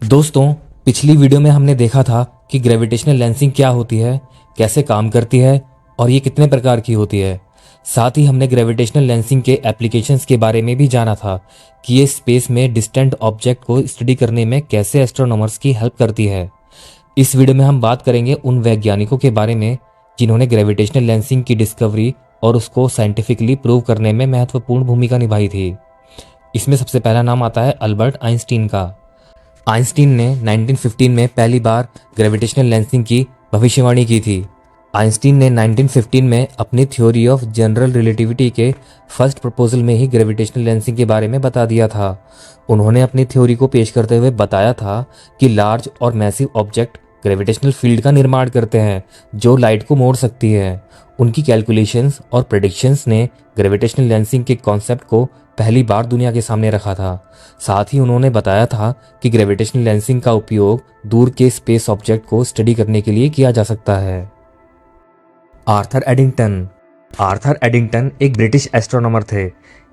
दोस्तों, पिछली वीडियो में हमने देखा था कि ग्रेविटेशनल लेंसिंग क्या होती है, कैसे काम करती है और ये कितने प्रकार की होती है। साथ ही हमने ग्रेविटेशनल लेंसिंग के एप्लीकेशंस के बारे में भी जाना था कि ये स्पेस में डिस्टेंट ऑब्जेक्ट को स्टडी करने में कैसे एस्ट्रोनॉमर्स की हेल्प करती है। इस वीडियो में हम बात करेंगे उन वैज्ञानिकों के बारे में जिन्होंने ग्रेविटेशनल लेंसिंग की डिस्कवरी और उसको साइंटिफिकली प्रूव करने में महत्वपूर्ण भूमिका निभाई थी। इसमें सबसे पहला नाम आता है अल्बर्ट आइंस्टीन का। आइंस्टीन ने 1915 में पहली बार ग्रेविटेशनल लेंसिंग की भविष्यवाणी की थी। आइंस्टीन ने 1915 में अपनी थ्योरी ऑफ जनरल रिलेटिविटी के फर्स्ट प्रपोजल में ही ग्रेविटेशनल लेंसिंग के बारे में बता दिया था। उन्होंने अपनी थ्योरी को पेश करते हुए बताया था कि लार्ज और मैसिव ऑब्जेक्ट ग्रेविटेशनल फील्ड का निर्माण करते हैं जो लाइट को मोड़ सकती है। उनकी कैलकुलेशंस और प्रेडिक्शंस ने ग्रेविटेशनल लेंसिंग के कॉन्सेप्ट को पहली बार दुनिया के सामने रखा था। साथ ही उन्होंने बताया था कि ग्रेविटेशनल लेंसिंग का उपयोग दूर के स्पेस ऑब्जेक्ट को स्टडी करने के लिए किया जा सकता है। आर्थर एडिंगटन एक ब्रिटिश एस्ट्रोनॉमर थे।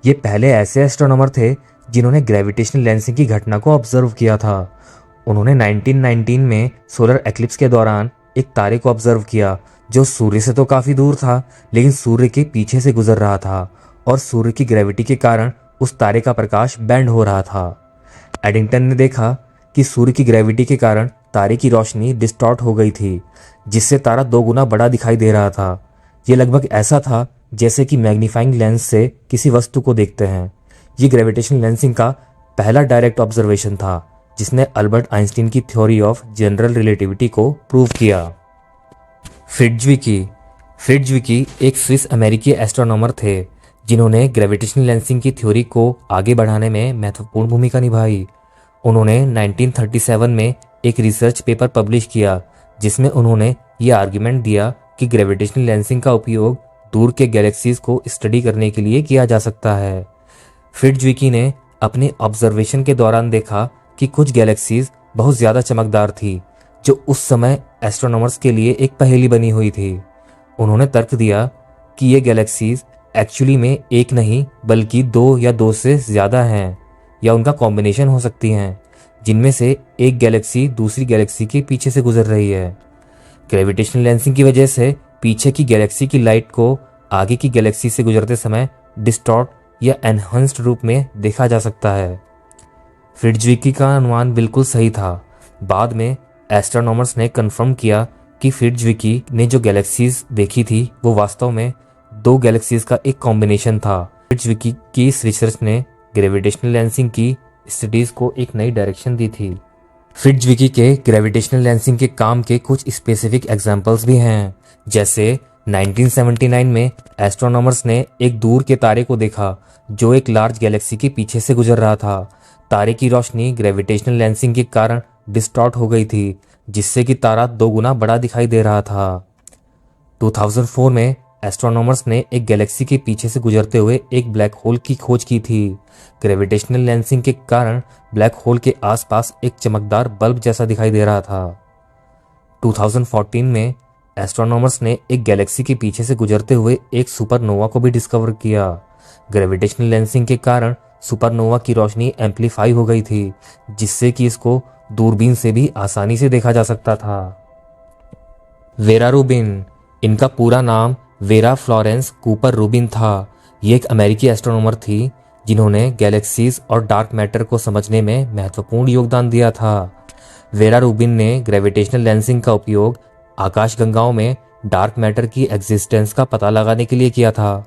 ये पहले ऐसे एस्ट्रोनॉमर थे जिन्होंने ग्रेविटेशनल लेंसिंग की घटना को ऑब्जर्व किया था। उन्होंने 1919 में सोलर एक्लिप्स के दौरान एक तारे को ऑब्जर्व किया जो सूर्य से तो काफी दूर था, लेकिन सूर्य के पीछे से गुजर रहा था और सूर्य की ग्रेविटी के कारण उस तारे का प्रकाश बेंड हो रहा था। एडिंगटन ने देखा कि सूर्य की ग्रेविटी के कारण तारे की रोशनी डिस्टॉर्ट हो गई थी, जिससे तारा 2 गुना बड़ा दिखाई दे रहा था। ये लगभग ऐसा था जैसे कि मैग्नीफाइंग लेंस से किसी वस्तु को देखते हैं। ये ग्रेविटेशनल लेंसिंग का पहला डायरेक्ट ऑब्जर्वेशन था जिसने अल्बर्ट आइंस्टीन की थ्योरी ऑफ जनरल रिलेटिविटी को प्रूव किया। फ्रिट्जविकी एक स्विस अमेरिकी एस्ट्रोनॉमर थे जिन्होंने ग्रेविटेशनल लेंसिंग की थ्योरी को आगे बढ़ाने में महत्वपूर्ण भूमिका निभाई। उन्होंने 1937 में एक रिसर्च पेपर पब्लिश किया जिसमें उन्होंने ये आर्ग्यूमेंट दिया कि ग्रेविटेशनल लेंसिंग का उपयोग दूर के गैलेक्सीज को स्टडी करने के लिए किया जा सकता है। फ्रिट्जविकी ने अपने ऑब्जर्वेशन के दौरान देखा कि कुछ गैलेक्सीज बहुत ज़्यादा चमकदार थी जो उस समय एस्ट्रोनॉमर्स के लिए एक पहेली बनी हुई थी। उन्होंने तर्क दिया कि ये गैलेक्सीज एक्चुअली में एक नहीं बल्कि 2 या 2 से ज़्यादा हैं या उनका कॉम्बिनेशन हो सकती हैं, जिनमें से एक गैलेक्सी दूसरी गैलेक्सी के पीछे से गुजर रही है। ग्रेविटेशनल लेंसिंग की वजह से पीछे की गैलेक्सी की लाइट को आगे की गैलेक्सी से गुजरते समय डिस्टॉर्ट या एनहांस्ड रूप में देखा जा सकता है। फ्रिट्जविकी का अनुमान बिल्कुल सही था। बाद में एस्ट्रोनॉमर्स ने कंफर्म किया कि फ्रिट्जविकी ने जो गैलेक्सीज देखी थी वो वास्तव में 2 गैलेक्सीज का एक कॉम्बिनेशन था। फ्रिट्जविकी की इस रिसर्च ने ग्रेविटेशनल लेंसिंग की स्टडीज को एक नई डायरेक्शन दी थी। फ्रिट्जविकी के ग्रेविटेशनल लेंसिंग के काम के कुछ स्पेसिफिक एग्जांपल्स भी हैं, जैसे 1979 में एस्ट्रोनॉमर्स ने एक दूर के तारे को देखा जो एक लार्ज गैलेक्सी के पीछे से गुजर रहा था। तारे की रोशनी ग्रेविटेशनल लेंसिंग के कारण डिस्टॉर्ट हो गई थी, जिससे कि तारा 2 गुना बड़ा दिखाई दे रहा था। 2004 में एस्ट्रोनॉमर्स ने एक गैलेक्सी के पीछे से गुजरते हुए एक ब्लैक होल की खोज की थी। ग्रेविटेशनल लेंसिंग के कारण ब्लैक होल के आसपास एक चमकदार बल्ब जैसा दिखाई दे रहा था। 2014 में एस्ट्रोनॉमर्स ने एक गैलेक्सी के पीछे से गुजरते हुए एक सुपरनोवा को भी डिस्कवर किया। ग्रेविटेशनल लेंसिंग के कारण सुपरनोवा की रोशनी एम्पलीफाई हो गई थी, जिससे कि इसको दूरबीन से भी आसानी से देखा जा सकता था। वेरा रूबिन, इनका पूरा नाम वेरा फ्लोरेंस कूपर रूबिन था। ये एक अमेरिकी एस्ट्रोनॉमर थी जिन्होंने गैलेक्सीज और डार्क मैटर को समझने में महत्वपूर्ण योगदान दिया था। वेरा रूबिन ने ग्रेविटेशनल लेंसिंग का उपयोग आकाशगंगाओं में डार्क मैटर की एग्जिस्टेंस का पता लगाने के लिए किया था।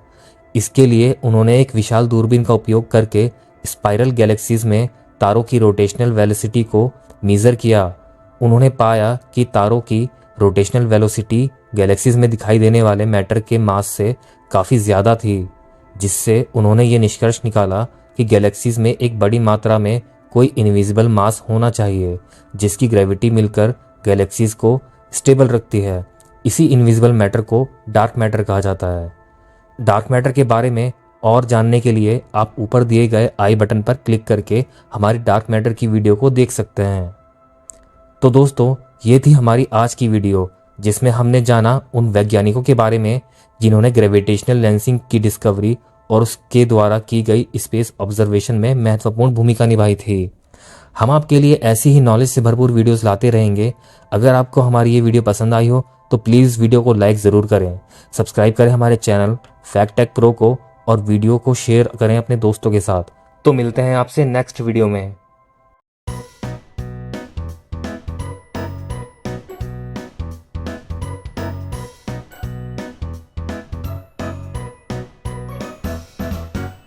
इसके लिए उन्होंने एक विशाल दूरबीन का उपयोग करके स्पाइरल गैलेक्सीज में तारों की रोटेशनल वेलोसिटी को मेजर किया। उन्होंने पाया कि तारों की रोटेशनल वेलोसिटी गैलेक्सीज में दिखाई देने वाले मैटर के मास से काफ़ी ज़्यादा थी, जिससे उन्होंने ये निष्कर्ष निकाला कि गैलेक्सीज में एक बड़ी मात्रा में कोई इनविजिबल मास होना चाहिए जिसकी ग्रेविटी मिलकर गैलेक्सीज को स्टेबल रखती है। इसी इनविजिबल मैटर को डार्क मैटर कहा जाता है। डार्क मैटर के बारे में और जानने के लिए आप ऊपर दिए गए आई बटन पर क्लिक करके हमारी डार्क मैटर की वीडियो को देख सकते हैं। तो दोस्तों, ये थी हमारी आज की वीडियो जिसमें हमने जाना उन वैज्ञानिकों के बारे में जिन्होंने ग्रेविटेशनल लेंसिंग की डिस्कवरी और उसके द्वारा की गई स्पेस ऑब्जर्वेशन में महत्वपूर्ण भूमिका निभाई थी। हम आपके लिए ऐसी ही नॉलेज से भरपूर वीडियोस लाते रहेंगे। अगर आपको हमारी ये वीडियो पसंद आई हो तो प्लीज़ वीडियो को लाइक ज़रूर करें, सब्सक्राइब करें हमारे चैनल फैक्ट टेक प्रो को और वीडियो को शेयर करें अपने दोस्तों के साथ। तो मिलते हैं आपसे नेक्स्ट वीडियो में।